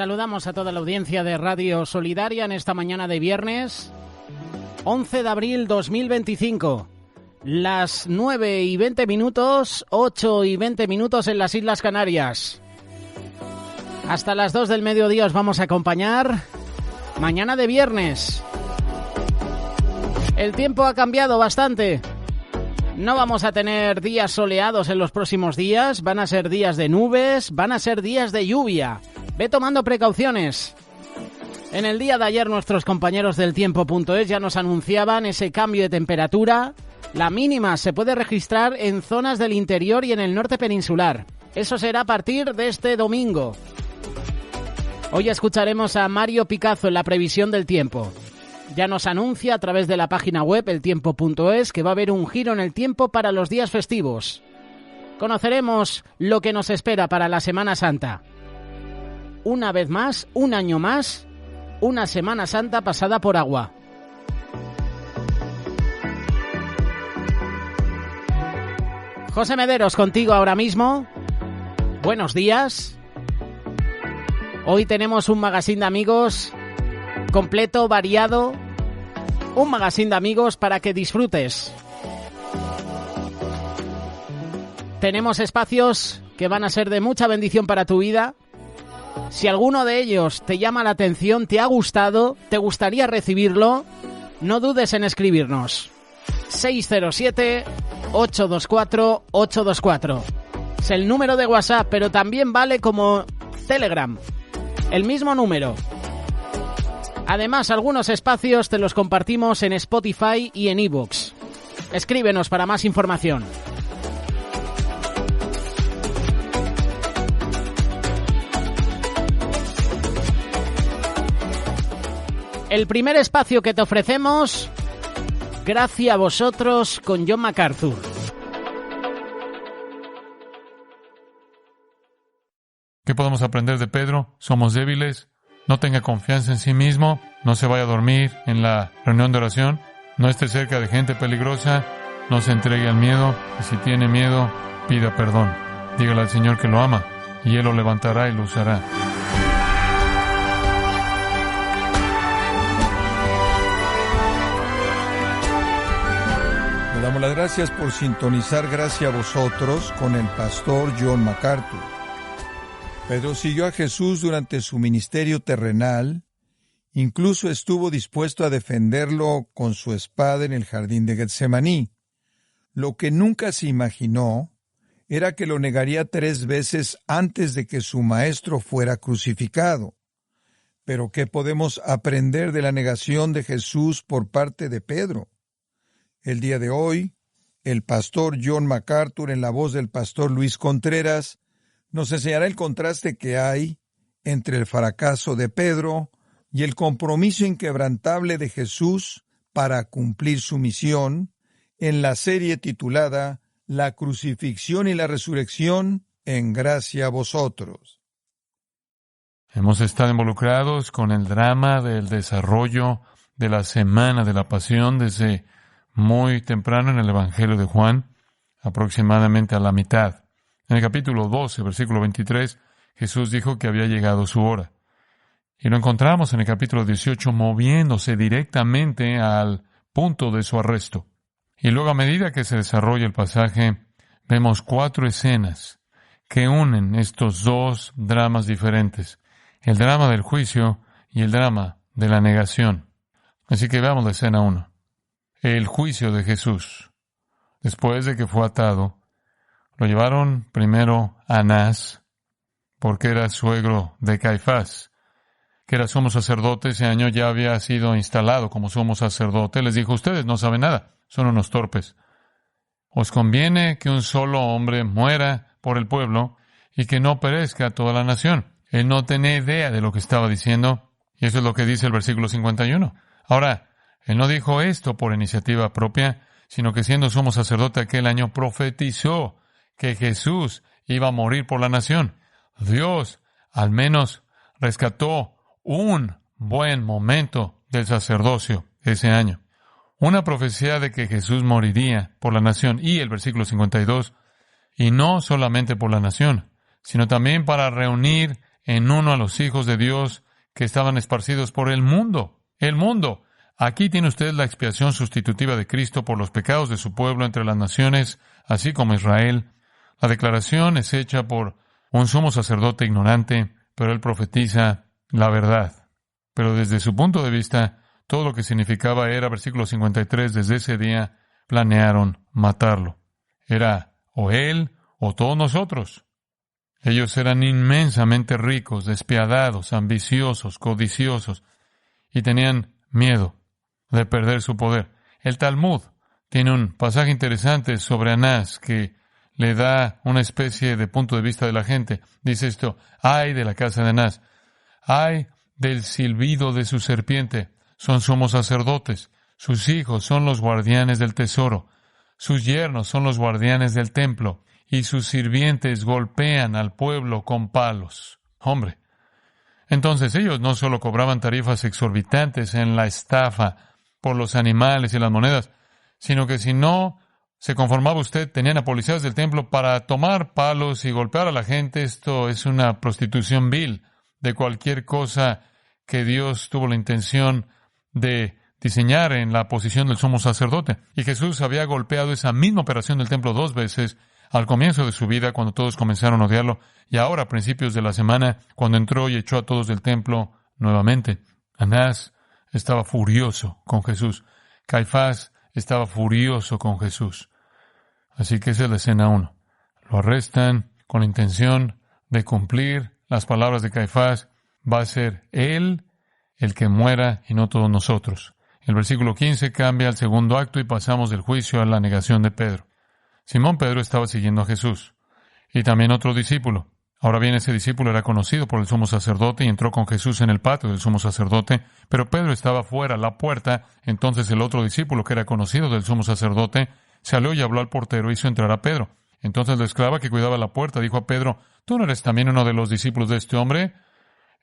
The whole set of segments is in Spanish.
Saludamos a toda la audiencia de Radio Solidaria en esta mañana de viernes 11 de abril 2025. Las 9:20, 8:20 en las Islas Canarias. Hasta las 2 del mediodía os vamos a acompañar. Mañana de viernes. El tiempo ha cambiado bastante. No vamos a tener días soleados en los próximos días. Van a ser días de nubes, van a ser días de lluvia. Ve tomando precauciones. En el día de ayer nuestros compañeros del tiempo.es ya nos anunciaban ese cambio de temperatura. La mínima se puede registrar en zonas del interior y en el norte peninsular. Eso será a partir de este domingo. Hoy escucharemos a Mario Picazo en la previsión del tiempo. Ya nos anuncia a través de la página web eltiempo.es que va a haber un giro en el tiempo para los días festivos. Conoceremos lo que nos espera para la Semana Santa. Una vez más, un año más, una Semana Santa pasada por agua. José Mederos contigo ahora mismo. Buenos días. Hoy tenemos un magazine de amigos completo, variado. Un magazine de amigos para que disfrutes. Tenemos espacios que van a ser de mucha bendición para tu vida. Si alguno de ellos te llama la atención, te ha gustado, te gustaría recibirlo, no dudes en escribirnos. 607-824-824. Es el número de WhatsApp, pero también vale como Telegram. El mismo número. Además, algunos espacios te los compartimos en Spotify y en iVoox. Escríbenos para más información. El primer espacio que te ofrecemos, gracias a vosotros, con John MacArthur. ¿Qué podemos aprender de Pedro? Somos débiles. No tenga confianza en sí mismo. No se vaya a dormir en la reunión de oración. No esté cerca de gente peligrosa. No se entregue al miedo. Y si tiene miedo, pida perdón. Dígale al Señor que lo ama y Él lo levantará y lo usará. Le damos las gracias por sintonizar Gracias a vosotros con el pastor John MacArthur. Pedro siguió a Jesús durante su ministerio terrenal, incluso estuvo dispuesto a defenderlo con su espada en el jardín de Getsemaní. Lo que nunca se imaginó era que lo negaría 3 veces antes de que su maestro fuera crucificado. Pero ¿qué podemos aprender de la negación de Jesús por parte de Pedro? El día de hoy, el pastor John MacArthur, en la voz del pastor Luis Contreras, nos enseñará el contraste que hay entre el fracaso de Pedro y el compromiso inquebrantable de Jesús para cumplir su misión en la serie titulada La crucifixión y la resurrección en Gracia a vosotros. Hemos estado involucrados con el drama del desarrollo de la Semana de la Pasión desde muy temprano en el Evangelio de Juan, aproximadamente a la mitad. En el capítulo 12, versículo 23, Jesús dijo que había llegado su hora. Y lo encontramos en el capítulo 18 moviéndose directamente al punto de su arresto. Y luego, a medida que se desarrolla el pasaje, vemos 4 escenas que unen estos 2 dramas diferentes. El drama del juicio y el drama de la negación. Así que veamos la escena 1. El juicio de Jesús. Después de que fue atado, lo llevaron primero a Anás, porque era suegro de Caifás, que era sumo sacerdote. Ese año ya había sido instalado como sumo sacerdote. Les dijo: ustedes no saben nada, son unos torpes. Os conviene que un solo hombre muera por el pueblo y que no perezca toda la nación. Él no tenía idea de lo que estaba diciendo, y eso es lo que dice el versículo 51. Ahora, él no dijo esto por iniciativa propia, sino que siendo sumo sacerdote aquel año profetizó que Jesús iba a morir por la nación. Dios al menos rescató un buen momento del sacerdocio ese año. Una profecía de que Jesús moriría por la nación. Y el versículo 52, y no solamente por la nación, sino también para reunir en uno a los hijos de Dios que estaban esparcidos por el mundo. El mundo. Aquí tiene usted la expiación sustitutiva de Cristo por los pecados de su pueblo entre las naciones, así como Israel. La declaración es hecha por un sumo sacerdote ignorante, pero él profetiza la verdad. Pero desde su punto de vista, todo lo que significaba era, versículo 53, desde ese día planearon matarlo. Era o él o todos nosotros. Ellos eran inmensamente ricos, despiadados, ambiciosos, codiciosos, y tenían miedo de perder su poder. El Talmud tiene un pasaje interesante sobre Anás que le da una especie de punto de vista de la gente. Dice esto: ay de la casa de Anás, ay del silbido de su serpiente. Son sumos sacerdotes, sus hijos son los guardianes del tesoro, sus yernos son los guardianes del templo, y sus sirvientes golpean al pueblo con palos. Hombre, entonces ellos no solo cobraban tarifas exorbitantes en la estafa por los animales y las monedas, sino que si no se conformaba usted, tenían a policías del templo para tomar palos y golpear a la gente. Esto es una prostitución vil de cualquier cosa que Dios tuvo la intención de diseñar en la posición del sumo sacerdote. Y Jesús había golpeado esa misma operación del templo 2 veces al comienzo de su vida, cuando todos comenzaron a odiarlo, y ahora a principios de la semana, cuando entró y echó a todos del templo nuevamente. Anás estaba furioso con Jesús. Caifás estaba furioso con Jesús. Así que esa es la escena 1. Lo arrestan con la intención de cumplir las palabras de Caifás. Va a ser él el que muera y no todos nosotros. El versículo 15 cambia al segundo acto y pasamos del juicio a la negación de Pedro. Simón Pedro estaba siguiendo a Jesús, y también otro discípulo. Ahora bien, ese discípulo era conocido por el sumo sacerdote y entró con Jesús en el patio del sumo sacerdote, pero Pedro estaba fuera, a la puerta. Entonces el otro discípulo, que era conocido del sumo sacerdote, salió y habló al portero e hizo entrar a Pedro. Entonces la esclava que cuidaba la puerta dijo a Pedro: ¿tú no eres también uno de los discípulos de este hombre?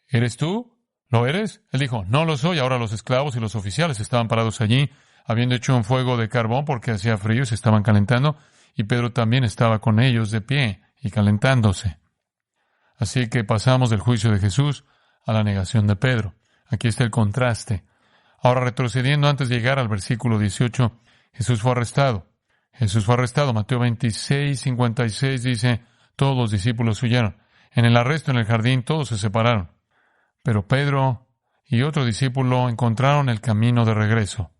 ¿Eres tú? ¿Lo eres? Él dijo: no lo soy. Ahora los esclavos y los oficiales estaban parados allí, habiendo hecho un fuego de carbón porque hacía frío y se estaban calentando, y Pedro también estaba con ellos de pie y calentándose. Así que pasamos del juicio de Jesús a la negación de Pedro. Aquí está el contraste. Ahora, retrocediendo antes de llegar al versículo 18, Jesús fue arrestado. Mateo 26:56 dice: todos los discípulos huyeron. En el arresto en el jardín todos se separaron. Pero Pedro y otro discípulo encontraron el camino de regreso.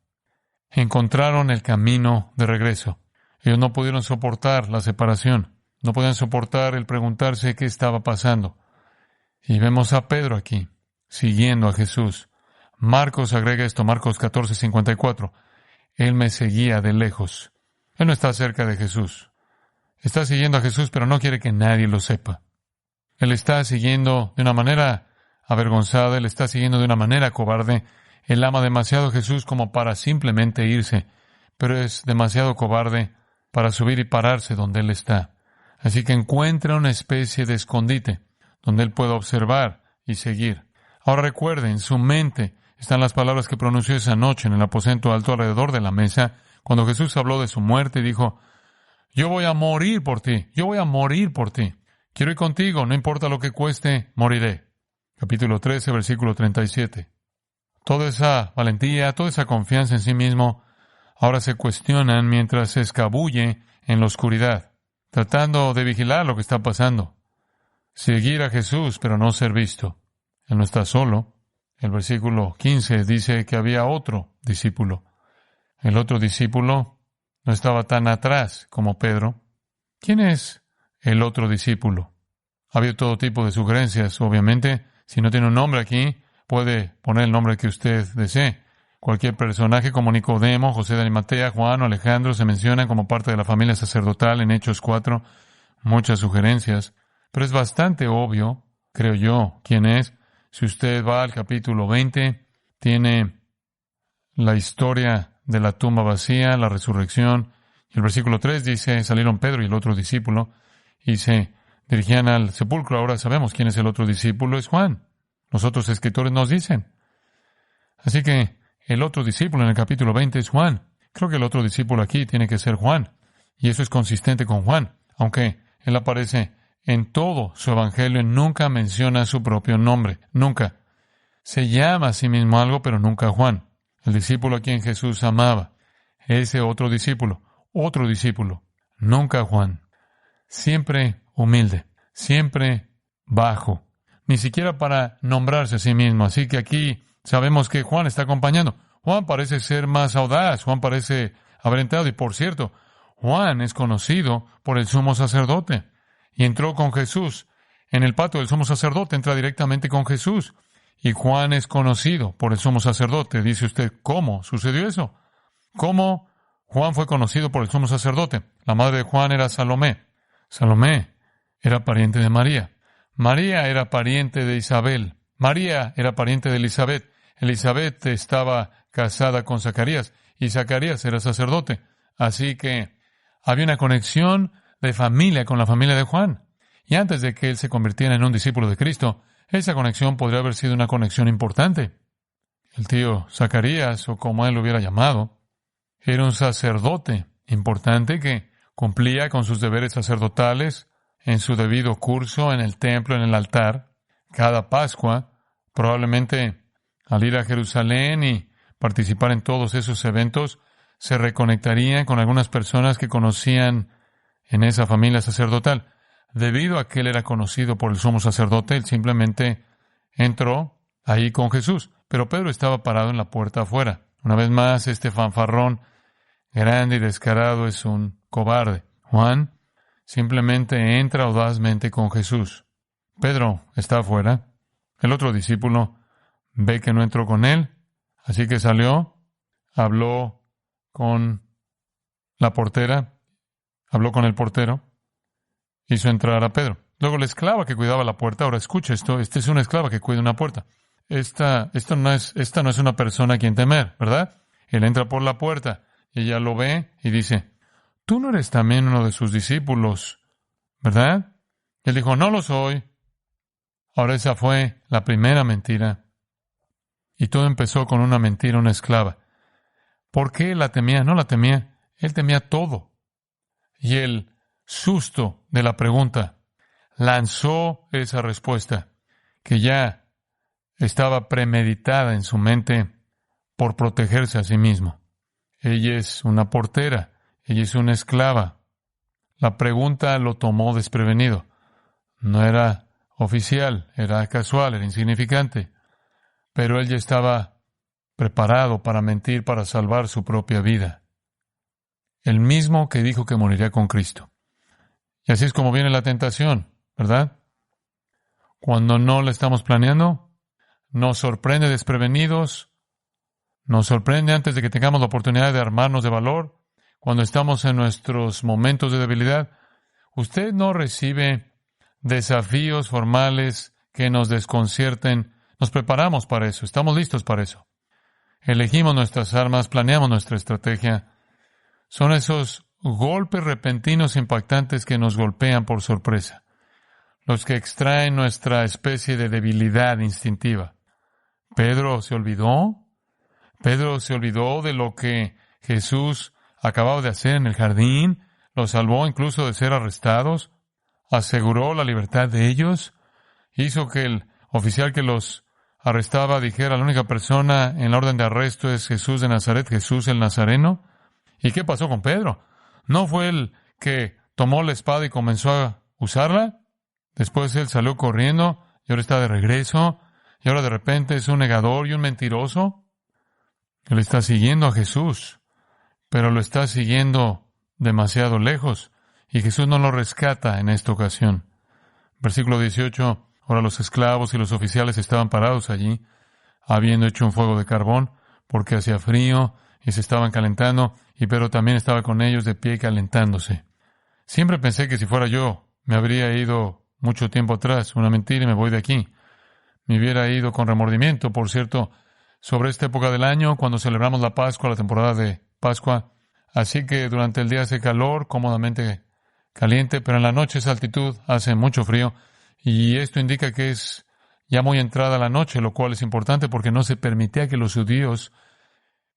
Ellos no pudieron soportar la separación. No podían soportar el preguntarse qué estaba pasando. Y vemos a Pedro aquí, siguiendo a Jesús. Marcos agrega esto, Marcos 14:54. Él me seguía de lejos. Él no está cerca de Jesús. Está siguiendo a Jesús, pero no quiere que nadie lo sepa. Él está siguiendo de una manera avergonzada, él está siguiendo de una manera cobarde. Él ama demasiado a Jesús como para simplemente irse, pero es demasiado cobarde para subir y pararse donde él está. Así que encuentra una especie de escondite donde él pueda observar y seguir. Ahora recuerde, en su mente están las palabras que pronunció esa noche en el aposento alto alrededor de la mesa, cuando Jesús habló de su muerte y dijo: yo voy a morir por ti, quiero ir contigo, no importa lo que cueste, moriré. Capítulo 13, versículo 37. Toda esa valentía, toda esa confianza en sí mismo, ahora se cuestionan mientras se escabulle en la oscuridad, tratando de vigilar lo que está pasando. Seguir a Jesús, pero no ser visto. Él no está solo. El versículo 15 dice que había otro discípulo. El otro discípulo no estaba tan atrás como Pedro. ¿Quién es el otro discípulo? Había todo tipo de sugerencias, obviamente. Si no tiene un nombre aquí, puede poner el nombre que usted desee. Cualquier personaje como Nicodemo, José de Arimatea, Juan o Alejandro se mencionan como parte de la familia sacerdotal en Hechos 4. Muchas sugerencias, pero es bastante obvio, creo yo, quién es. Si usted va al capítulo 20, tiene la historia de la tumba vacía, la resurrección. Y el versículo 3 dice: salieron Pedro y el otro discípulo y se dirigían al sepulcro. Ahora sabemos quién es el otro discípulo, es Juan. Los otros escritores nos dicen. Así que el otro discípulo en el capítulo 20 es Juan. Creo que el otro discípulo aquí tiene que ser Juan. Y eso es consistente con Juan, aunque él aparece en todo su evangelio nunca menciona su propio nombre. Nunca. Se llama a sí mismo algo, pero nunca Juan, el discípulo a quien Jesús amaba. Ese otro discípulo. Nunca Juan. Siempre humilde. Siempre bajo. Ni siquiera para nombrarse a sí mismo. Así que aquí sabemos que Juan está acompañando. Juan parece ser más audaz. Juan parece haber entrado. Y por cierto, Juan es conocido por el sumo sacerdote. Y entró con Jesús. En el patio del sumo sacerdote entra directamente con Jesús. Y Juan es conocido por el sumo sacerdote. Dice usted, ¿cómo sucedió eso? ¿Cómo Juan fue conocido por el sumo sacerdote? La madre de Juan era Salomé. Salomé era pariente de María. María era pariente de Isabel. María era pariente de Elizabeth. Elizabeth estaba casada con Zacarías. Y Zacarías era sacerdote. Así que había una conexión de familia con la familia de Juan. Y antes de que él se convirtiera en un discípulo de Cristo, esa conexión podría haber sido una conexión importante. El tío Zacarías, o como él lo hubiera llamado, era un sacerdote importante que cumplía con sus deberes sacerdotales en su debido curso en el templo, en el altar. Cada Pascua, probablemente al ir a Jerusalén y participar en todos esos eventos, se reconectaría con algunas personas que conocían en esa familia sacerdotal. Debido a que él era conocido por el sumo sacerdote, él simplemente entró ahí con Jesús. Pero Pedro estaba parado en la puerta afuera. Una vez más, este fanfarrón grande y descarado es un cobarde. Juan simplemente entra audazmente con Jesús. Pedro está afuera. El otro discípulo ve que no entró con él, así que salió, habló con la portera, habló con el portero, hizo entrar a Pedro. Luego la esclava que cuidaba la puerta, ahora escucha esto, esta es una esclava que cuida una puerta. Esta no es una persona a quien temer, ¿verdad? Él entra por la puerta y ella lo ve y dice, tú no eres también uno de sus discípulos, ¿verdad? Él dijo, no lo soy. Ahora esa fue la primera mentira. Y todo empezó con una mentira, una esclava. ¿Por qué la temía? No la temía. Él temía todo. Y el susto de la pregunta lanzó esa respuesta que ya estaba premeditada en su mente por protegerse a sí mismo. Ella es una portera, ella es una esclava. La pregunta lo tomó desprevenido. No era oficial, era casual, era insignificante. Pero él ya estaba preparado para mentir, para salvar su propia vida. El mismo que dijo que moriría con Cristo. Y así es como viene la tentación, ¿verdad? Cuando no la estamos planeando, nos sorprende desprevenidos, nos sorprende antes de que tengamos la oportunidad de armarnos de valor, cuando estamos en nuestros momentos de debilidad. Usted no recibe desafíos formales que nos desconcierten. Nos preparamos para eso, estamos listos para eso. Elegimos nuestras armas, planeamos nuestra estrategia. Son esos golpes repentinos impactantes que nos golpean por sorpresa, los que extraen nuestra especie de debilidad instintiva. Pedro se olvidó de lo que Jesús acababa de hacer en el jardín, los salvó incluso de ser arrestados, aseguró la libertad de ellos, hizo que el oficial que los arrestaba dijera, la única persona en la orden de arresto es Jesús de Nazaret, Jesús el Nazareno. ¿Y qué pasó con Pedro? ¿No fue él que tomó la espada y comenzó a usarla? Después él salió corriendo y ahora está de regreso y ahora de repente es un negador y un mentiroso. Él está siguiendo a Jesús, pero lo está siguiendo demasiado lejos y Jesús no lo rescata en esta ocasión. Versículo 18. Ahora los esclavos y los oficiales estaban parados allí, habiendo hecho un fuego de carbón, porque hacía frío y se estaban calentando, y Pedro también estaba con ellos de pie calentándose. Siempre pensé que si fuera yo, me habría ido mucho tiempo atrás, una mentira y me voy de aquí. Me hubiera ido con remordimiento, por cierto, sobre esta época del año, cuando celebramos la Pascua, la temporada de Pascua. Así que durante el día hace calor, cómodamente caliente, pero en la noche esa altitud hace mucho frío. Y esto indica que es ya muy entrada la noche, lo cual es importante porque no se permitía que los judíos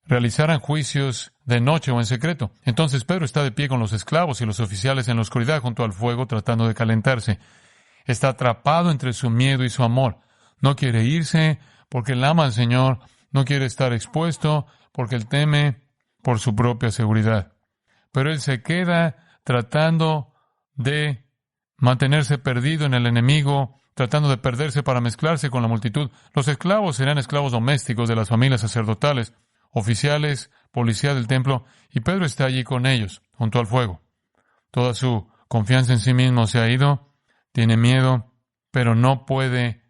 realizaran juicios de noche o en secreto. Entonces Pedro está de pie con los esclavos y los oficiales en la oscuridad junto al fuego tratando de calentarse. Está atrapado entre su miedo y su amor. No quiere irse porque él ama al Señor. No quiere estar expuesto porque él teme por su propia seguridad. Pero él se queda tratando de mantenerse perdido en el enemigo, tratando de perderse para mezclarse con la multitud. Los esclavos serán esclavos domésticos de las familias sacerdotales, oficiales, policía del templo, y Pedro está allí con ellos, junto al fuego. Toda su confianza en sí mismo se ha ido, tiene miedo, pero no puede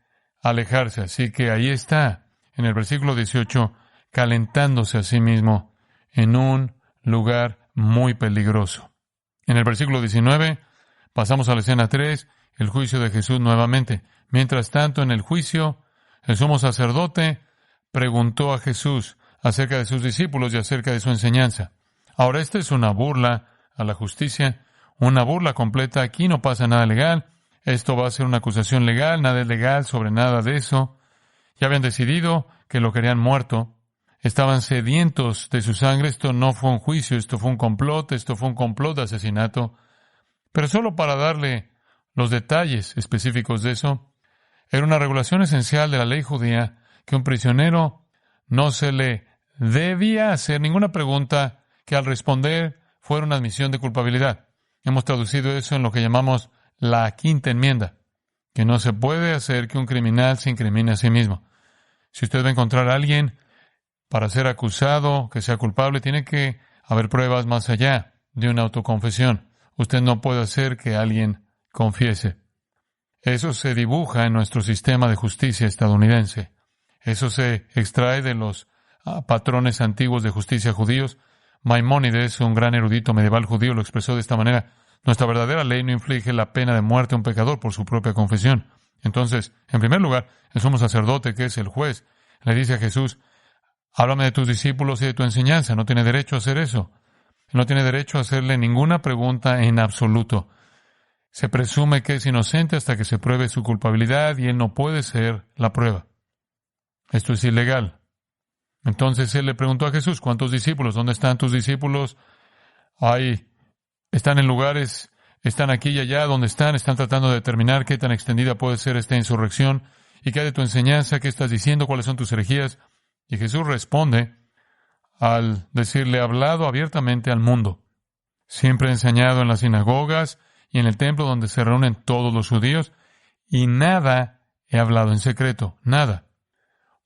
alejarse. Así que ahí está, en el versículo 18, calentándose a sí mismo en un lugar muy peligroso. En el versículo 19, pasamos a la escena 3, el juicio de Jesús nuevamente. Mientras tanto, en el juicio, el sumo sacerdote preguntó a Jesús acerca de sus discípulos y acerca de su enseñanza. Ahora, esta es una burla a la justicia, una burla completa. Aquí no pasa nada legal. Esto va a ser una acusación legal, nada es legal sobre nada de eso. Ya habían decidido que lo querían muerto. Estaban sedientos de su sangre. Esto no fue un juicio, esto fue un complot de asesinato. Pero solo para darle los detalles específicos de eso, era una regulación esencial de la ley judía que un prisionero no se le debía hacer ninguna pregunta que al responder fuera una admisión de culpabilidad. Hemos traducido eso en lo que llamamos la quinta enmienda, que no se puede hacer que un criminal se incrimine a sí mismo. Si usted va a encontrar a alguien para ser acusado, que sea culpable, tiene que haber pruebas más allá de una autoconfesión. Usted no puede hacer que alguien confiese. Eso se dibuja en nuestro sistema de justicia estadounidense. Eso se extrae de los patrones antiguos de justicia judíos. Maimónides, un gran erudito medieval judío, lo expresó de esta manera: nuestra verdadera ley no inflige la pena de muerte a un pecador por su propia confesión. Entonces, en primer lugar, el sumo sacerdote, que es el juez, le dice a Jesús: háblame de tus discípulos y de tu enseñanza. No tiene derecho a hacer eso. No tiene derecho a hacerle ninguna pregunta en absoluto. Se presume que es inocente hasta que se pruebe su culpabilidad y él no puede ser la prueba. Esto es ilegal. Entonces él le preguntó a Jesús: ¿cuántos discípulos? ¿Dónde están tus discípulos? Están en lugares, están aquí y allá. ¿Dónde están? Están tratando de determinar qué tan extendida puede ser esta insurrección. ¿Y qué hay de tu enseñanza? ¿Qué estás diciendo? ¿Cuáles son tus herejías? Y Jesús responde al decirle: he hablado abiertamente al mundo. Siempre he enseñado en las sinagogas y en el templo donde se reúnen todos los judíos, y nada he hablado en secreto, nada.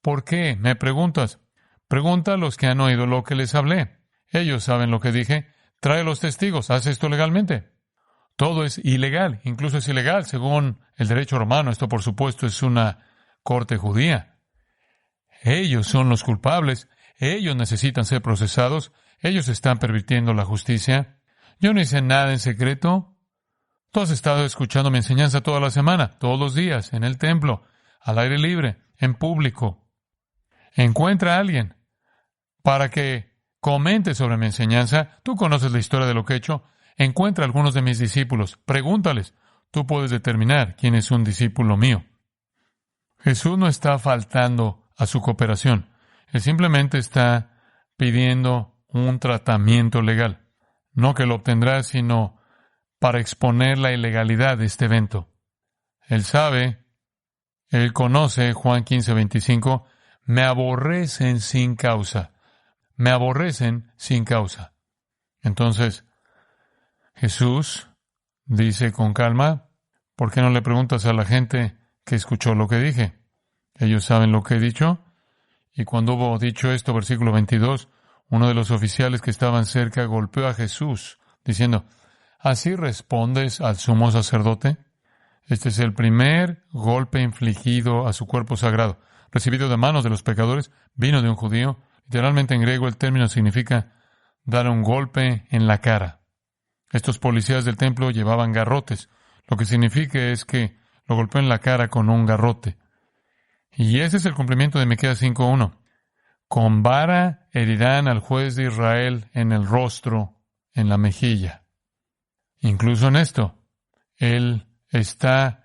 ¿Por qué? Me preguntas. Pregunta a los que han oído lo que les hablé. Ellos saben lo que dije. Trae los testigos. Haz esto legalmente. Todo es ilegal. Incluso es ilegal según el derecho romano. Esto, por supuesto, es una corte judía. Ellos son los culpables. Ellos necesitan ser procesados. Ellos están pervirtiendo la justicia. Yo no hice nada en secreto. Tú has estado escuchando mi enseñanza toda la semana, todos los días, en el templo, al aire libre, en público. Encuentra a alguien para que comente sobre mi enseñanza. Tú conoces la historia de lo que he hecho. Encuentra a algunos de mis discípulos. Pregúntales. Tú puedes determinar quién es un discípulo mío. Jesús no está faltando a su cooperación. Él simplemente está pidiendo un tratamiento legal. No que lo obtendrá, sino para exponer la ilegalidad de este evento. Él sabe, él conoce, Juan 15:25, me aborrecen sin causa. Me aborrecen sin causa. Entonces, Jesús dice con calma: ¿por qué no le preguntas a la gente que escuchó lo que dije? Ellos saben lo que he dicho. Y cuando hubo dicho esto, versículo 22, uno de los oficiales que estaban cerca golpeó a Jesús, diciendo: ¿así respondes al sumo sacerdote? Este es el primer golpe infligido a su cuerpo sagrado, recibido de manos de los pecadores, vino de un judío. Literalmente en griego el término significa dar un golpe en la cara. Estos policías del templo llevaban garrotes. Lo que significa es que lo golpeó en la cara con un garrote. Y ese es el cumplimiento de Miqueas 5:1. Con vara herirán al juez de Israel en el rostro, en la mejilla. Incluso en esto, él está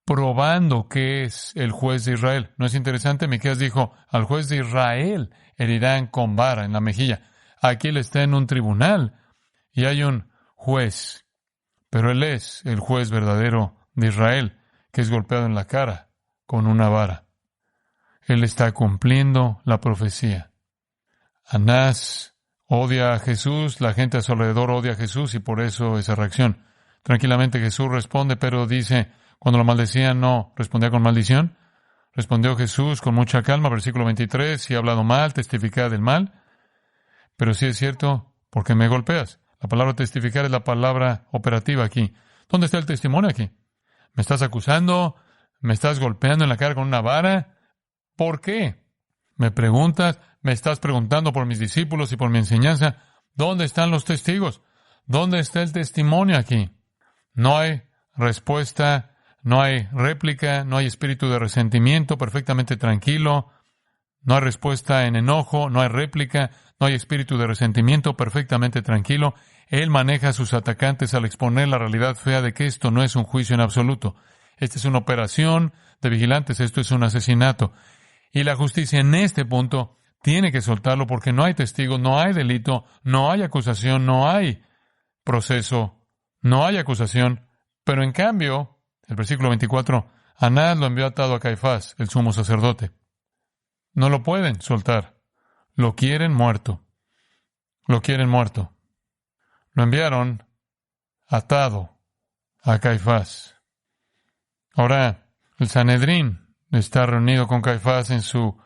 probando que es el juez de Israel. ¿No es interesante? Miqueas dijo: al juez de Israel herirán con vara en la mejilla. Aquí él está en un tribunal y hay un juez, pero él es el juez verdadero de Israel. que es golpeado en la cara con una vara. Él está cumpliendo la profecía. Anás odia a Jesús, la gente a su alrededor odia a Jesús y por eso esa reacción. Tranquilamente Jesús responde, pero dice, cuando lo maldecían no respondía con maldición. Respondió Jesús con mucha calma, versículo 23, si he hablado mal, testificad del mal. Pero si es cierto, ¿por qué me golpeas? La palabra testificar es la palabra operativa aquí. ¿Dónde está el testimonio aquí? ¿Me estás acusando? ¿Me estás golpeando en la cara con una vara? ¿Por qué? ¿Me preguntas? ¿Me estás preguntando por mis discípulos y por mi enseñanza? ¿Dónde están los testigos? ¿Dónde está el testimonio aquí? No hay respuesta, no hay réplica, no hay espíritu de resentimiento, perfectamente tranquilo. No hay respuesta en enojo, no hay réplica, no hay espíritu de resentimiento, perfectamente tranquilo. Él maneja a sus atacantes al exponer la realidad fea de que esto no es un juicio en absoluto. Esta es una operación de vigilantes, esto es un asesinato. Y la justicia en este punto tiene que soltarlo porque no hay testigos, no hay delito, no hay acusación, no hay proceso, no hay acusación. Pero en cambio, el versículo 24, Anás lo envió atado a Caifás, el sumo sacerdote. No lo pueden soltar. Lo quieren muerto. Lo quieren muerto. Lo enviaron atado a Caifás. Ahora, el Sanedrín está reunido con Caifás en su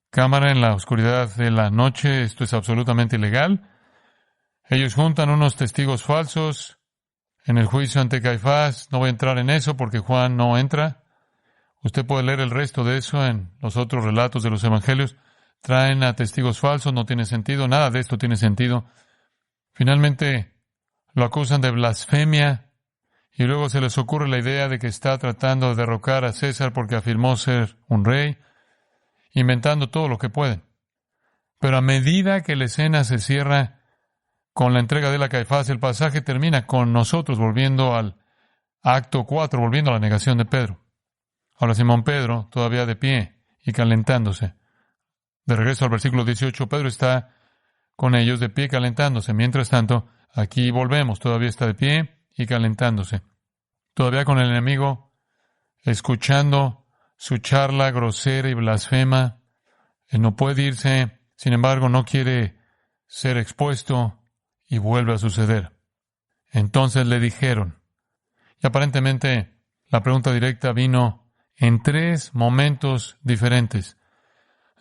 cámara en la oscuridad de la noche. Esto es absolutamente ilegal. Ellos juntan unos testigos falsos en el juicio ante Caifás. No voy a entrar en eso porque Juan no entra. Usted puede leer el resto de eso en los otros relatos de los evangelios. Traen a testigos falsos, no tiene sentido, nada de esto tiene sentido. Finalmente lo acusan de blasfemia y luego se les ocurre la idea de que está tratando de derrocar a César porque afirmó ser un rey, inventando todo lo que pueden. Pero a medida que la escena se cierra con la entrega de la Caifás, el pasaje termina con nosotros volviendo al acto 4, volviendo a la negación de Pedro. Ahora Simón Pedro, todavía de pie y calentándose. De regreso al versículo 18, Pedro está con ellos de pie calentándose. Mientras tanto, aquí volvemos, todavía está de pie y calentándose. Todavía con el enemigo, escuchando su charla grosera y blasfema. Él no puede irse, sin embargo, no quiere ser expuesto y vuelve a suceder. Entonces le dijeron, y aparentemente la pregunta directa vino en 3 momentos diferentes.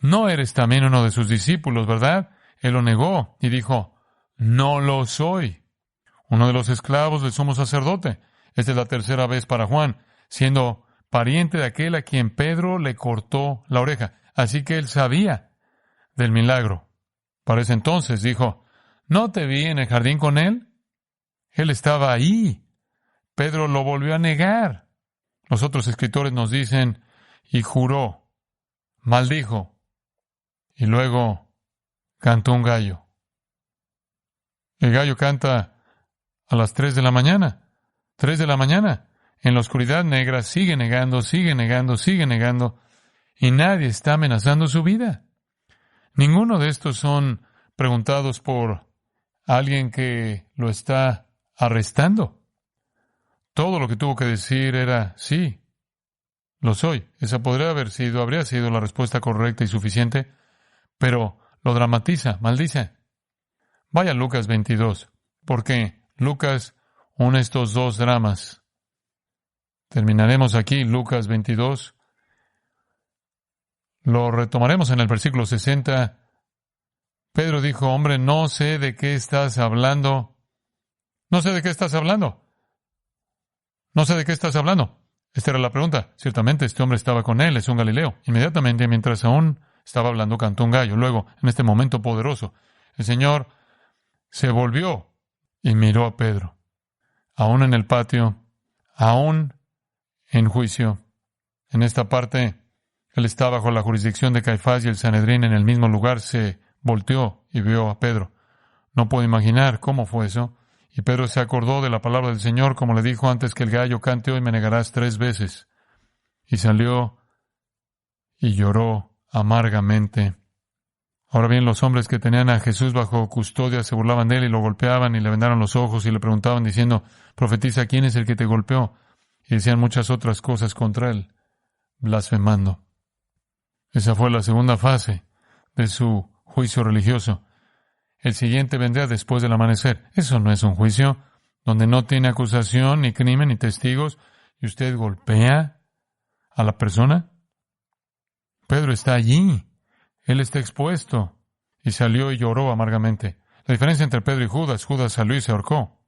No eres también uno de sus discípulos, ¿verdad? Él lo negó y dijo, no lo soy. Uno de los esclavos del sumo sacerdote. Esta es la 3ª vez para Juan, siendo pariente de aquel a quien Pedro le cortó la oreja. Así que él sabía del milagro. Para ese entonces dijo, ¿no te vi en el jardín con él? Él estaba ahí. Pedro lo volvió a negar. Los otros escritores nos dicen, y juró, maldijo, y luego cantó un gallo. El gallo canta a las 3 de la mañana. 3 de la mañana. En la oscuridad negra sigue negando, sigue negando, sigue negando, y nadie está amenazando su vida. Ninguno de estos son preguntados por alguien que lo está arrestando. Todo lo que tuvo que decir era, sí, lo soy. Esa habría sido la respuesta correcta y suficiente, pero lo dramatiza, maldice. Vaya a Lucas 22, porque Lucas une estos 2 dramas. Terminaremos aquí, Lucas 22. Lo retomaremos en el versículo 60. Pedro dijo, hombre, no sé de qué estás hablando. No sé de qué estás hablando. No sé de qué estás hablando. Esta era la pregunta. Ciertamente este hombre estaba con él, es un Galileo. Inmediatamente, mientras aún estaba hablando, cantó un gallo. Luego, en este momento poderoso, el Señor se volvió y miró a Pedro. Aún en el patio, aún en juicio. En esta parte, él está bajo la jurisdicción de Caifás y el Sanedrín en el mismo lugar. Se volteó y vio a Pedro. No puedo imaginar cómo fue eso. Y Pedro se acordó de la palabra del Señor, como le dijo antes que el gallo cante, hoy me negarás 3 veces. Y salió y lloró amargamente. Ahora bien, los hombres que tenían a Jesús bajo custodia se burlaban de él y lo golpeaban y le vendaron los ojos y le preguntaban diciendo, profetiza, ¿quién es el que te golpeó? y decían muchas otras cosas contra él, blasfemando. Esa fue la segunda fase de su juicio religioso. El siguiente vendrá después del amanecer. Eso no es un juicio donde no tiene acusación, ni crimen, ni testigos, y usted golpea a la persona. Pedro está allí. Él está expuesto. Y salió y lloró amargamente. La diferencia entre Pedro y Judas: Judas salió y se ahorcó.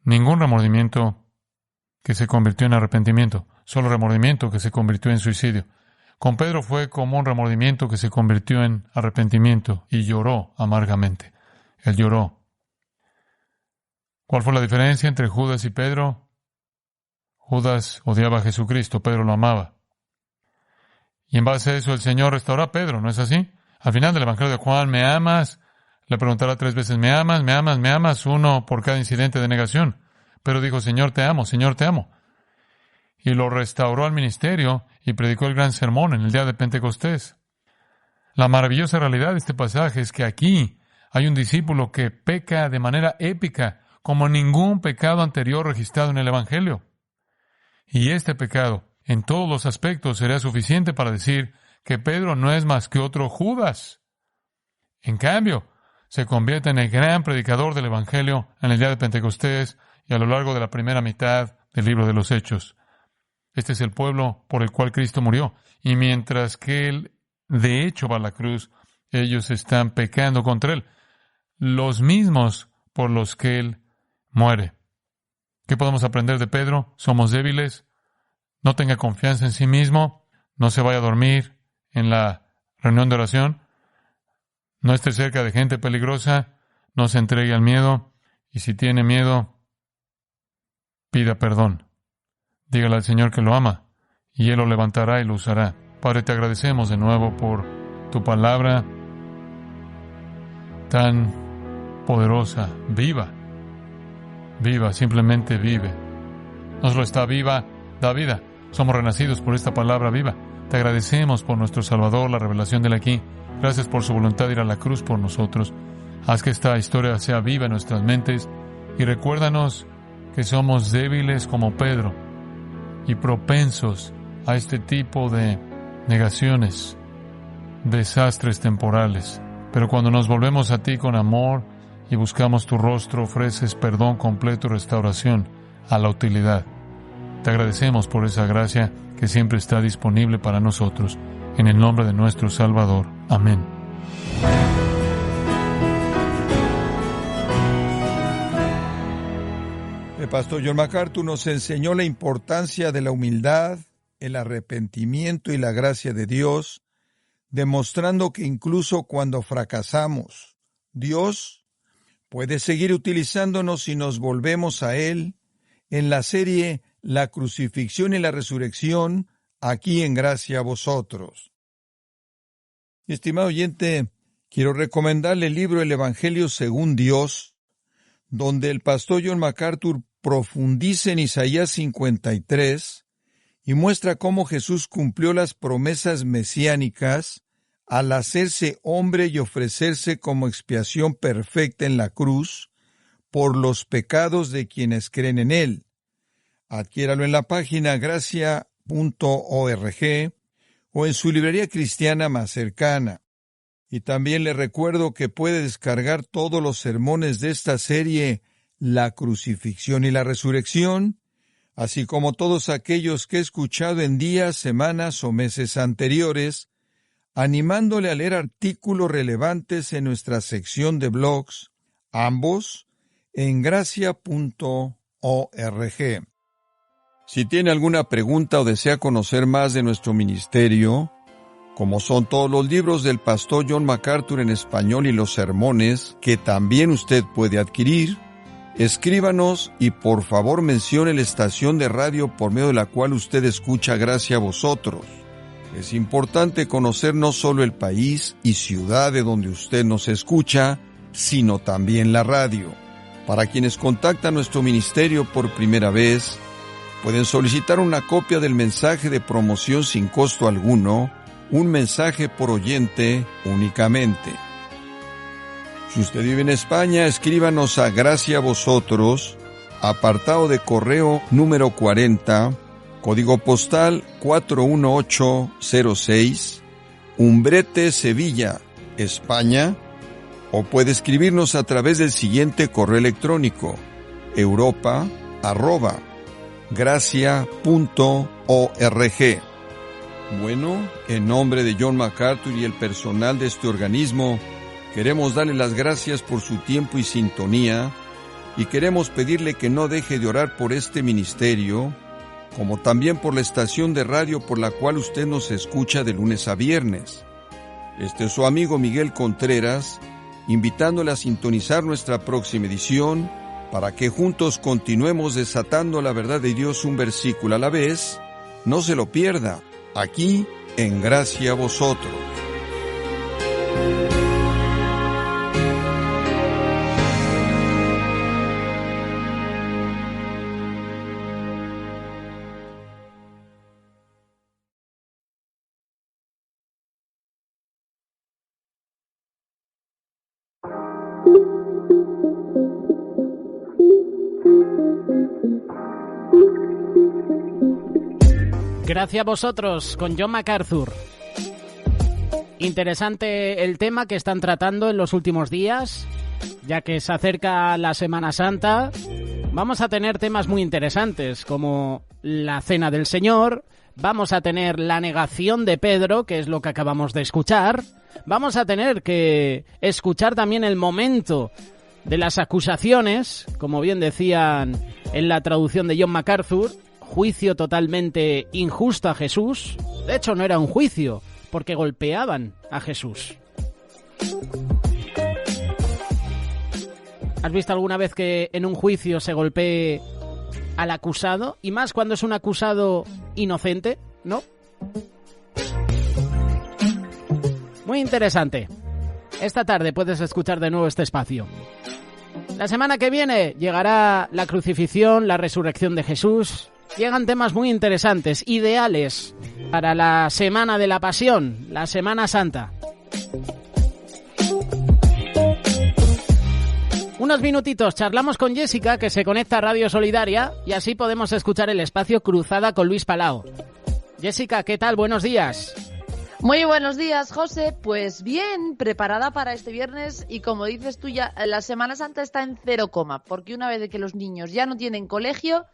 Ningún remordimiento que se convirtió en arrepentimiento. Solo remordimiento que se convirtió en suicidio. Con Pedro fue como un remordimiento que se convirtió en arrepentimiento y lloró amargamente. Él lloró. ¿Cuál fue la diferencia entre Judas y Pedro? Judas odiaba a Jesucristo, Pedro lo amaba. Y en base a eso el Señor restauró a Pedro, ¿no es así? Al final del Evangelio de Juan, ¿me amas? Le preguntará 3 veces, ¿me amas? ¿Me amas? ¿Me amas? 1 por cada incidente de negación. Pero dijo, Señor, te amo, Señor, te amo. Y lo restauró al ministerio y predicó el gran sermón en el día de Pentecostés. La maravillosa realidad de este pasaje es que aquí hay un discípulo que peca de manera épica, como ningún pecado anterior registrado en el Evangelio. Y este pecado, en todos los aspectos, será suficiente para decir que Pedro no es más que otro Judas. En cambio, se convierte en el gran predicador del Evangelio en el día de Pentecostés y a lo largo de la primera mitad del libro de los Hechos. Este es el pueblo por el cual Cristo murió. Y mientras que Él, de hecho, va a la cruz, ellos están pecando contra Él. Los mismos por los que Él muere. ¿Qué podemos aprender de Pedro? Somos débiles. No tenga confianza en sí mismo. No se vaya a dormir en la reunión de oración. No esté cerca de gente peligrosa. No se entregue al miedo. Y si tiene miedo, pida perdón. Dígale al Señor que lo ama, y Él lo levantará y lo usará. Padre, te agradecemos de nuevo por tu palabra tan poderosa, viva, simplemente vive. No solo está viva, da vida. Somos renacidos por esta palabra viva. Te agradecemos por nuestro Salvador, la revelación de Él aquí. Gracias por su voluntad de ir a la cruz por nosotros. Haz que esta historia sea viva en nuestras mentes y recuérdanos que somos débiles como Pedro y propensos a este tipo de negaciones, desastres temporales. Pero cuando nos volvemos a ti con amor y buscamos tu rostro, ofreces perdón completo y restauración a la utilidad. Te agradecemos por esa gracia que siempre está disponible para nosotros. En el nombre de nuestro Salvador. Amén. El pastor John MacArthur nos enseñó la importancia de la humildad, el arrepentimiento y la gracia de Dios, demostrando que incluso cuando fracasamos, Dios puede seguir utilizándonos si nos volvemos a Él en la serie La crucifixión y la resurrección, aquí en Gracia a Vosotros. Estimado oyente, quiero recomendarle el libro El Evangelio según Dios, donde el pastor John MacArthur profundiza en Isaías 53 y muestra cómo Jesús cumplió las promesas mesiánicas al hacerse hombre y ofrecerse como expiación perfecta en la cruz por los pecados de quienes creen en Él. Adquiéralo en la página gracia.org o en su librería cristiana más cercana. Y también le recuerdo que puede descargar todos los sermones de esta serie La crucifixión y la resurrección, así como todos aquellos que he escuchado en días, semanas o meses anteriores, animándole a leer artículos relevantes en nuestra sección de blogs, ambos en gracia.org. Si tiene alguna pregunta o desea conocer más de nuestro ministerio, como son todos los libros del pastor John MacArthur en español y los sermones que también usted puede adquirir, escríbanos y por favor mencione la estación de radio por medio de la cual usted escucha Gracia a Vosotros. Es importante conocer no solo el país y ciudad de donde usted nos escucha, sino también la radio. Para quienes contactan nuestro ministerio por primera vez, pueden solicitar una copia del mensaje de promoción sin costo alguno, un mensaje por oyente únicamente. Si usted vive en España, escríbanos a Gracia a Vosotros, apartado de correo número 40, código postal 41806, Umbrete, Sevilla, España, o puede escribirnos a través del siguiente correo electrónico: europa@gracia.org. Bueno, en nombre de John MacArthur y el personal de este organismo, queremos darle las gracias por su tiempo y sintonía, y queremos pedirle que no deje de orar por este ministerio, como también por la estación de radio por la cual usted nos escucha de lunes a viernes. Este es su amigo Miguel Contreras, invitándole a sintonizar nuestra próxima edición, para que juntos continuemos desatando la verdad de Dios un versículo a la vez. No se lo pierda, aquí en Gracia a Vosotros. Gracias a vosotros, con John MacArthur. Interesante el tema que están tratando en los últimos días, ya que se acerca la Semana Santa. Vamos a tener temas muy interesantes, como la Cena del Señor, vamos a tener la negación de Pedro, que es lo que acabamos de escuchar. Vamos a tener que escuchar también el momento de las acusaciones, como bien decían en la traducción de John MacArthur, juicio totalmente injusto a Jesús. De hecho, no era un juicio, porque golpeaban a Jesús. ¿Has visto alguna vez que en un juicio se golpee al acusado? Y más cuando es un acusado inocente, ¿no? Muy interesante. Esta tarde puedes escuchar de nuevo este espacio. La semana que viene llegará la crucifixión, la resurrección de Jesús. Llegan temas muy interesantes, ideales para la Semana de la Pasión, la Semana Santa. Unos minutitos, charlamos con Jessica, que se conecta a Radio Solidaria, y así podemos escuchar el espacio Cruzada con Luis Palau. Jessica, ¿qué tal? Buenos días. Muy buenos días, José. Pues bien, preparada para este viernes, y como dices tú, ya la Semana Santa está en 0, porque una vez de que los niños ya no tienen colegio,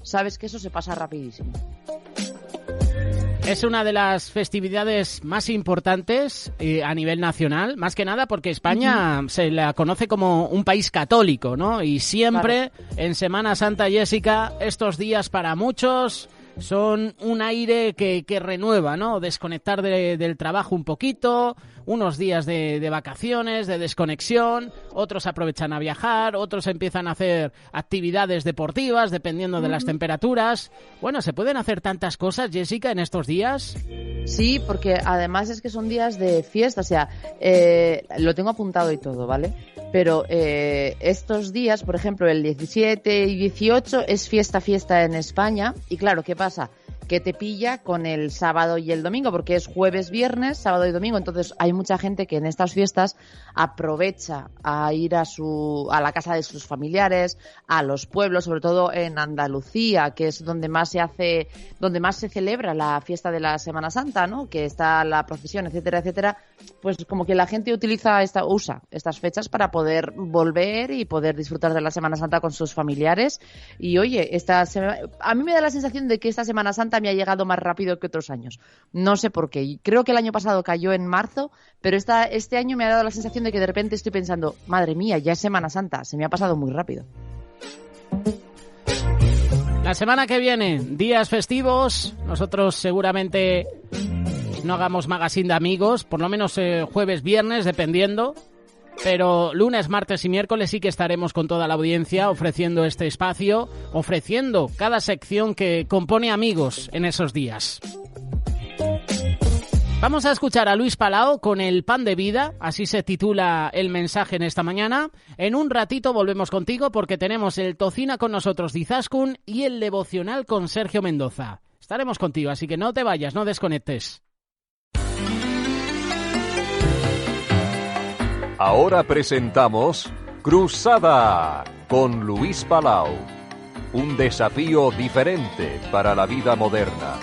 sabes que eso se pasa rapidísimo. Es una de las festividades más importantes a nivel nacional, más que nada porque España se la conoce como un país católico, ¿no? Y siempre en Semana Santa, Jessica, estos días para muchos son un aire que renueva, ¿no? Desconectar del trabajo un poquito, unos días de vacaciones, de desconexión, otros aprovechan a viajar, otros empiezan a hacer actividades deportivas dependiendo de las temperaturas. Bueno, ¿se pueden hacer tantas cosas, Jessica, en estos días? Sí, porque además es que son días de fiesta, o sea, lo tengo apuntado y todo, ¿vale? Pero estos días, por ejemplo, el 17 y 18 es fiesta en España, y claro, ¿qué pasa? Que te pilla con el sábado y el domingo, porque es jueves, viernes, sábado y domingo. Entonces hay mucha gente que en estas fiestas aprovecha a ir a la casa de sus familiares, a los pueblos, sobre todo en Andalucía, que es donde más se celebra la fiesta de la Semana Santa, ¿no? Que está la procesión, etcétera, etcétera. Pues como que la gente usa estas fechas para poder volver y poder disfrutar de la Semana Santa con sus familiares. Y oye, a mí me da la sensación de que esta Semana Santa me ha llegado más rápido que otros años. No sé por qué. Creo que el año pasado cayó en marzo, pero este año me ha dado la sensación de que de repente estoy pensando, madre mía, ya es Semana Santa, se me ha pasado muy rápido. La semana que viene, días festivos, nosotros seguramente no hagamos magazine de amigos, por lo menos jueves, viernes, dependiendo. Pero lunes, martes y miércoles sí que estaremos con toda la audiencia ofreciendo este espacio, ofreciendo cada sección que compone amigos en esos días. Vamos a escuchar a Luis Palau con el pan de vida, así se titula el mensaje en esta mañana. En un ratito volvemos contigo porque tenemos el Tocina con nosotros de Izaskun y el devocional con Sergio Mendoza. Estaremos contigo, así que no te vayas, no desconectes. Ahora presentamos Cruzada con Luis Palau. un desafío diferente para la vida moderna.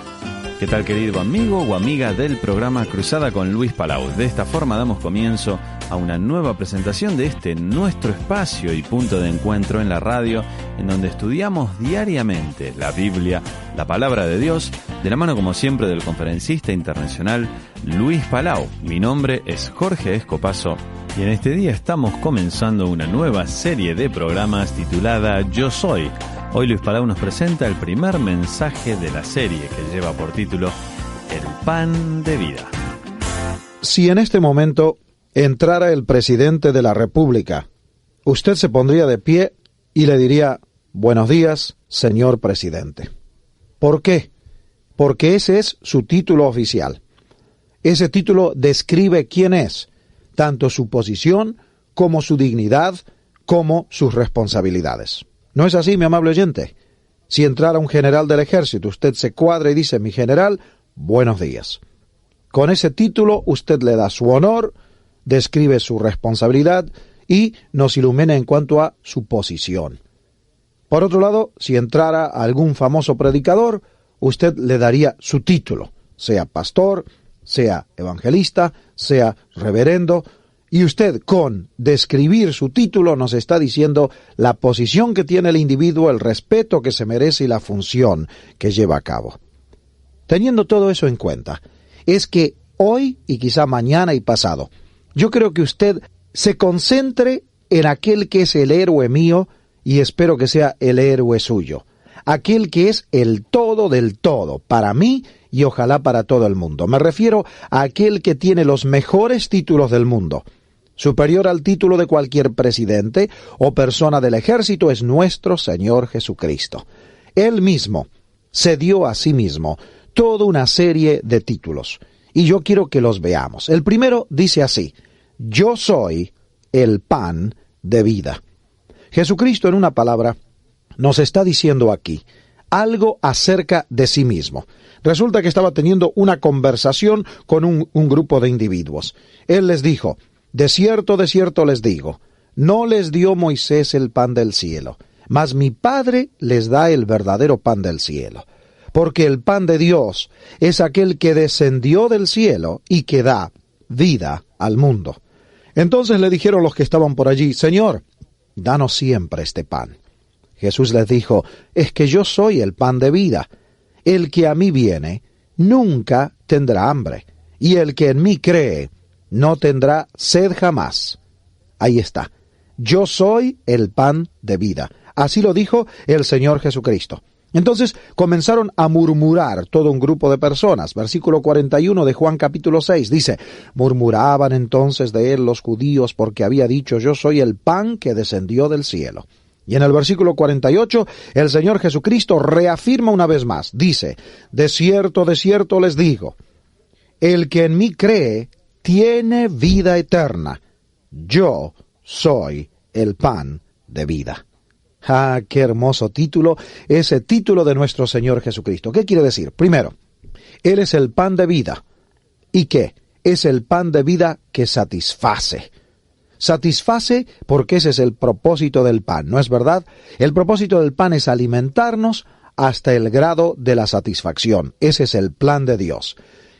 ¿Qué tal, querido amigo o amiga del programa Cruzada con Luis Palau? De esta forma damos comienzo a una nueva presentación de este nuestro espacio y punto de encuentro en la radio, en donde estudiamos diariamente la Biblia, la Palabra de Dios, de la mano como siempre del conferencista internacional Luis Palau. Mi nombre es Jorge Escopazo y en este día estamos comenzando una nueva serie de programas titulada Yo Soy. Hoy Luis Palau nos presenta el primer mensaje de la serie que lleva por título El Pan de Vida. Si en este momento entrara el presidente de la República, usted se pondría de pie y le diría: buenos días, señor presidente. ¿Por qué? Porque ese es su título oficial. Ese título describe quién es, tanto su posición como su dignidad, como sus responsabilidades. ¿No es así, mi amable oyente? Si entrara un general del ejército, usted se cuadra y dice: mi general, buenos días. Con ese título usted le da su honor, describe su responsabilidad y nos ilumina en cuanto a su posición. Por otro lado, si entrara algún famoso predicador, usted le daría su título, sea pastor, sea evangelista, sea reverendo, y usted, con describir su título, nos está diciendo la posición que tiene el individuo, el respeto que se merece y la función que lleva a cabo. Teniendo todo eso en cuenta, es que hoy y quizá mañana y pasado, yo creo que usted se concentre en aquel que es el héroe mío y espero que sea el héroe suyo. Aquel que es el todo del todo, para mí y ojalá para todo el mundo. Me refiero a aquel que tiene los mejores títulos del mundo. Superior al título de cualquier presidente o persona del ejército es nuestro Señor Jesucristo. Él mismo se dio a sí mismo toda una serie de títulos, y yo quiero que los veamos. El primero dice así: yo soy el pan de vida. Jesucristo, en una palabra, nos está diciendo aquí algo acerca de sí mismo. Resulta que estaba teniendo una conversación con un grupo de individuos. Él les dijo: de cierto les digo, no les dio Moisés el pan del cielo, mas mi Padre les da el verdadero pan del cielo. Porque el pan de Dios es aquel que descendió del cielo y que da vida al mundo. Entonces le dijeron los que estaban por allí: Señor, danos siempre este pan. Jesús les dijo: es que yo soy el pan de vida. El que a mí viene nunca tendrá hambre, y el que en mí cree no tendrá sed jamás. Ahí está. Yo soy el pan de vida. Así lo dijo el Señor Jesucristo. Entonces comenzaron a murmurar todo un grupo de personas. Versículo 41 de Juan capítulo 6 dice: murmuraban entonces de él los judíos porque había dicho: yo soy el pan que descendió del cielo. Y en el versículo 48, el Señor Jesucristo reafirma una vez más. Dice: de cierto les digo, el que en mí cree tiene vida eterna. Yo soy el pan de vida. ¡Ah, qué hermoso título! Ese título de nuestro Señor Jesucristo. ¿Qué quiere decir? Primero, Él es el pan de vida. ¿Y qué? Es el pan de vida que satisface. Satisface porque ese es el propósito del pan, ¿no es verdad? El propósito del pan es alimentarnos hasta el grado de la satisfacción. Ese es el plan de Dios.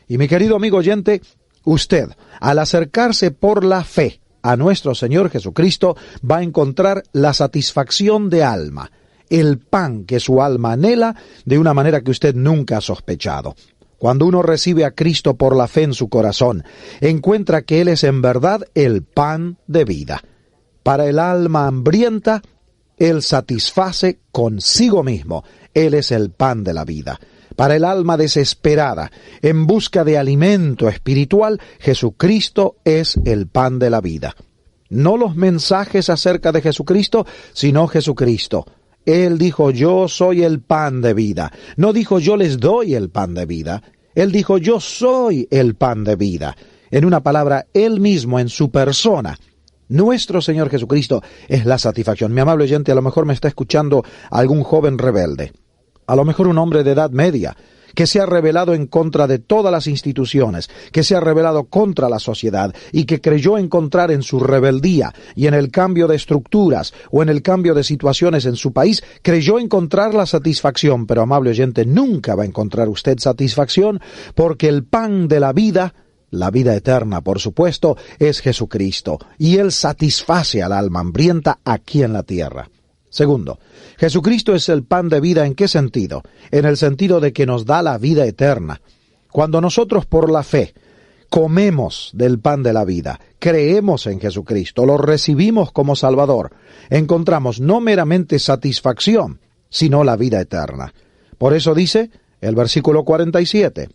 Y mi querido amigo oyente, usted, al acercarse por la fe a nuestro Señor Jesucristo, va a encontrar la satisfacción de alma, el pan que su alma anhela de una manera que usted nunca ha sospechado. Cuando uno recibe a Cristo por la fe en su corazón, encuentra que Él es en verdad el pan de vida. Para el alma hambrienta, Él satisface consigo mismo. Él es el pan de la vida. Para el alma desesperada, en busca de alimento espiritual, Jesucristo es el pan de la vida. No los mensajes acerca de Jesucristo, sino Jesucristo. Él dijo: yo soy el pan de vida. No dijo: yo les doy el pan de vida. Él dijo: yo soy el pan de vida. En una palabra, Él mismo en su persona. Nuestro Señor Jesucristo es la satisfacción. Mi amable oyente, a lo mejor me está escuchando algún joven rebelde. A lo mejor un hombre de edad media, que se ha rebelado en contra de todas las instituciones, que se ha rebelado contra la sociedad y que creyó encontrar en su rebeldía y en el cambio de estructuras o en el cambio de situaciones en su país, creyó encontrar la satisfacción. Pero, amable oyente, nunca va a encontrar usted satisfacción, porque el pan de la vida eterna, por supuesto, es Jesucristo, y Él satisface al alma hambrienta aquí en la tierra. Segundo, Jesucristo es el pan de vida. ¿En qué sentido? En el sentido de que nos da la vida eterna. Cuando nosotros por la fe comemos del pan de la vida, creemos en Jesucristo, lo recibimos como Salvador, encontramos no meramente satisfacción, sino la vida eterna. Por eso dice el versículo 47,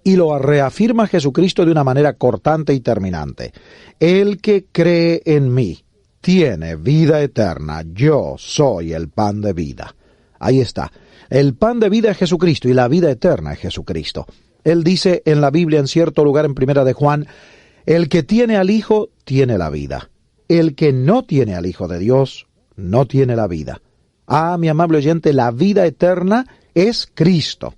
y lo reafirma Jesucristo de una manera cortante y terminante: el que cree en mí tiene vida eterna, yo soy el pan de vida. Ahí está, el pan de vida es Jesucristo y la vida eterna es Jesucristo. Él dice en la Biblia, en cierto lugar en 1 de Juan, el que tiene al Hijo tiene la vida. El que no tiene al Hijo de Dios no tiene la vida. Ah, mi amable oyente, la vida eterna es Cristo.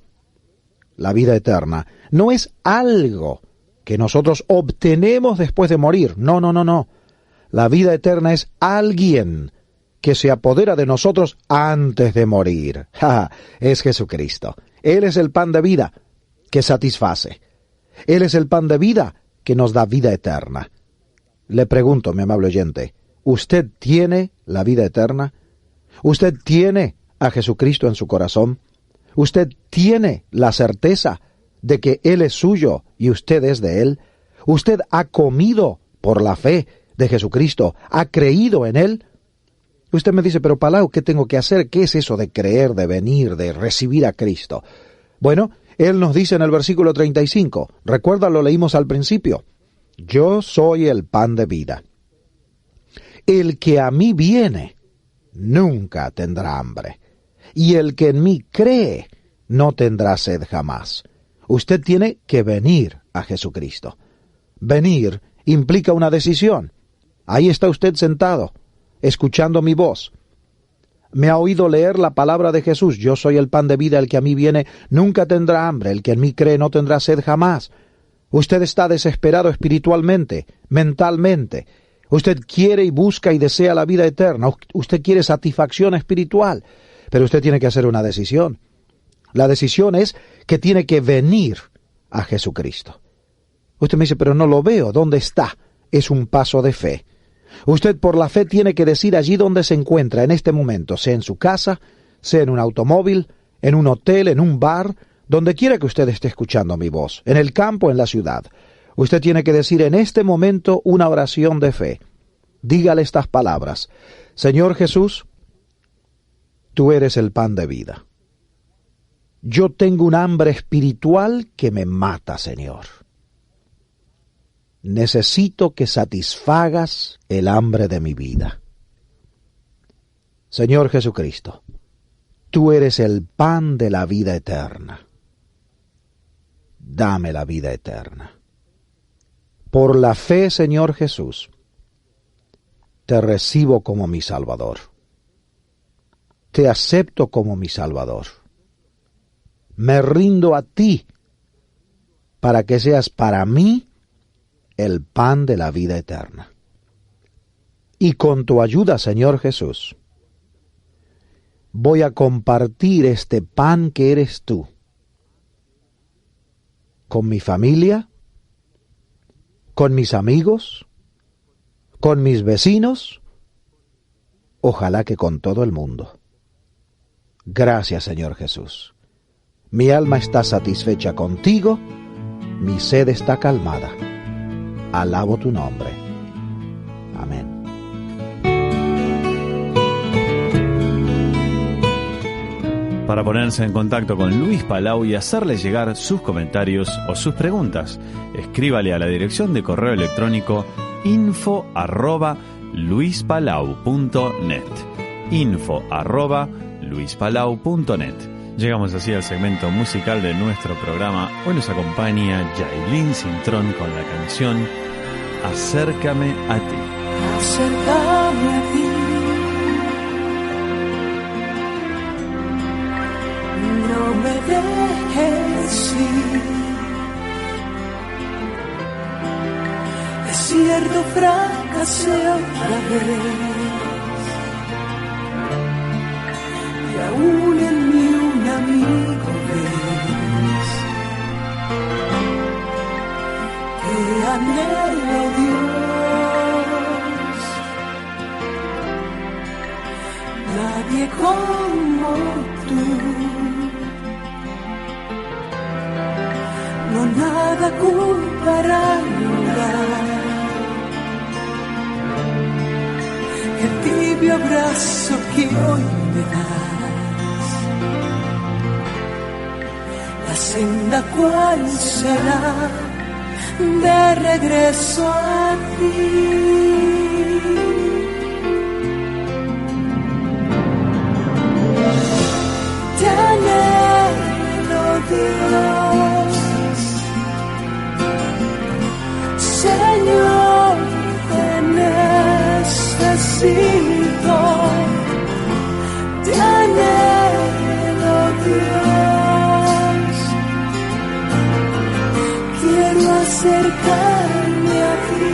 La vida eterna no es algo que nosotros obtenemos después de morir. No, no, no, no. La vida eterna es alguien que se apodera de nosotros antes de morir. Es Jesucristo. Él es el pan de vida que satisface. Él es el pan de vida que nos da vida eterna. Le pregunto, mi amable oyente, ¿usted tiene la vida eterna? ¿Usted tiene a Jesucristo en su corazón? ¿Usted tiene la certeza de que Él es suyo y usted es de Él? ¿Usted ha comido por la fe de Jesucristo? ¿Ha creído en Él? Usted me dice, pero Palau, ¿qué tengo que hacer? ¿Qué es eso de creer, de venir, de recibir a Cristo? Bueno, Él nos dice en el versículo 35, recuerda, lo leímos al principio: yo soy el pan de vida. El que a mí viene nunca tendrá hambre, y el que en mí cree no tendrá sed jamás. Usted tiene que venir a Jesucristo. Venir implica una decisión. Ahí está usted sentado, escuchando mi voz. Me ha oído leer la palabra de Jesús: yo soy el pan de vida, el que a mí viene nunca tendrá hambre, el que en mí cree no tendrá sed jamás. Usted está desesperado espiritualmente, mentalmente. Usted quiere y busca y desea la vida eterna. Usted quiere satisfacción espiritual. Pero usted tiene que hacer una decisión. La decisión es que tiene que venir a Jesucristo. Usted me dice, pero no lo veo. ¿Dónde está? Es un paso de fe. Usted por la fe tiene que decir allí donde se encuentra en este momento, sea en su casa, sea en un automóvil, en un hotel, en un bar, donde quiera que usted esté escuchando mi voz, en el campo, en la ciudad. Usted tiene que decir en este momento una oración de fe. Dígale estas palabras: Señor Jesús, tú eres el pan de vida. Yo tengo un hambre espiritual que me mata, Señor. Necesito que satisfagas el hambre de mi vida. Señor Jesucristo, tú eres el pan de la vida eterna. Dame la vida eterna. Por la fe, Señor Jesús, te recibo como mi Salvador. Te acepto como mi Salvador. Me rindo a ti para que seas para mí el pan de la vida eterna. Y con tu ayuda, Señor Jesús, voy a compartir este pan que eres tú con mi familia, con mis amigos, con mis vecinos, ojalá que con todo el mundo. Gracias, Señor Jesús. Mi alma está satisfecha contigo, mi sed está calmada. Alabo tu nombre. Amén. Para ponerse en contacto con Luis Palau y hacerle llegar sus comentarios o sus preguntas, escríbale a la dirección de correo electrónico info@luispalau.net. info@luispalau.net. Llegamos así al segmento musical de nuestro programa. Hoy nos acompaña Yailin Cintrón con la canción Acércame a ti. Acércame a ti. No me dejes ir. Es cierto, fracasé otra vez, y aún en mí un amigo ves. Te anhelo, Dios, nadie como tú, no nada comparará el tibio abrazo que hoy me das. La senda cuál será de regreso a ti. Te anhelo, Dios, Señor, te necesito. Te anhelo, Dios, quiero acercarme a ti.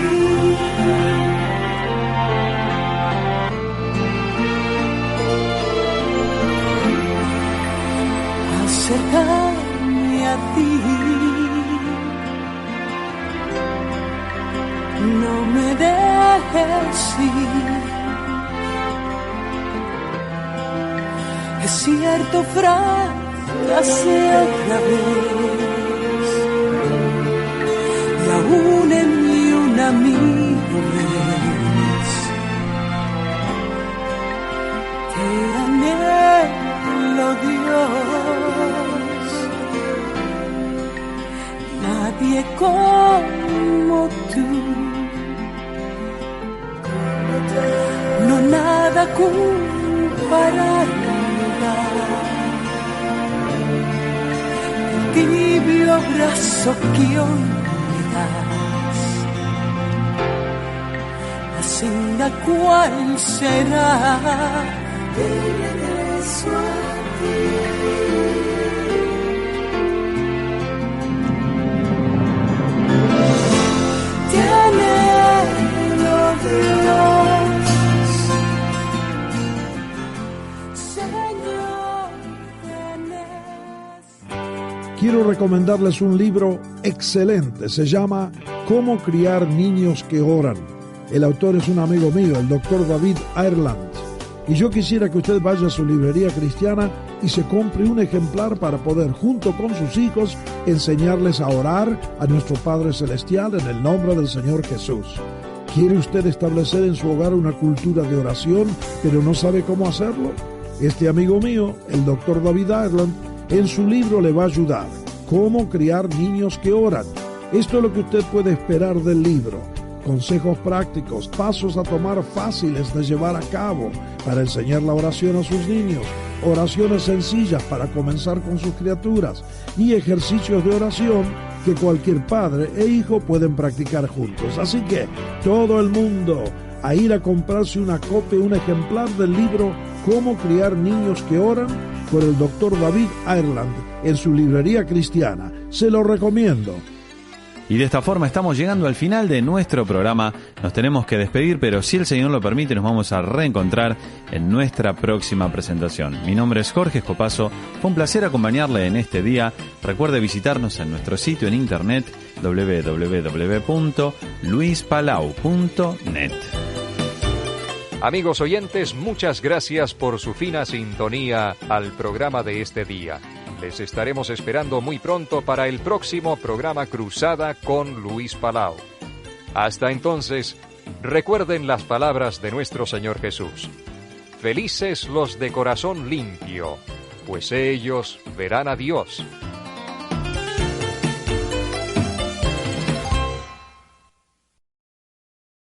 Acercarme a ti, no me dejes ir. Es cierto, fracasé otra vez, y aún en mí un amigo ves. Te anhelo, Dios, nadie como tú, no nada comparará el tibio abrazo que hoy me das. La senda cuál será de regreso a ti. Te anhelo, Dios, Señor, te necesito. Quiero recomendarles un libro excelente, se llama Cómo criar niños que oran. El autor es un amigo mío, el doctor David Ireland. Y yo quisiera que usted vaya a su librería cristiana y se compre un ejemplar para poder, junto con sus hijos, enseñarles a orar a nuestro Padre Celestial en el nombre del Señor Jesús. ¿Quiere usted establecer en su hogar una cultura de oración, pero no sabe cómo hacerlo? Este amigo mío, el doctor David Ireland, en su libro le va a ayudar. Cómo criar niños que oran. Esto es lo que usted puede esperar del libro. Consejos prácticos, pasos a tomar fáciles de llevar a cabo para enseñar la oración a sus niños, oraciones sencillas para comenzar con sus criaturas y ejercicios de oración que cualquier padre e hijo pueden practicar juntos. Así que todo el mundo a ir a comprarse una copia, un ejemplar del libro Cómo criar niños que oran por el doctor David Ireland en su librería cristiana. Se lo recomiendo. Y de esta forma estamos llegando al final de nuestro programa. Nos tenemos que despedir, pero si el Señor lo permite, nos vamos a reencontrar en nuestra próxima presentación. Mi nombre es Jorge Escopazo. Fue un placer acompañarle en este día. Recuerde visitarnos en nuestro sitio en internet www.luispalau.net. Amigos oyentes, muchas gracias por su fina sintonía al programa de este día. Les estaremos esperando muy pronto para el próximo programa Cruzada con Luis Palau. Hasta entonces, recuerden las palabras de nuestro Señor Jesús. Felices los de corazón limpio, pues ellos verán a Dios.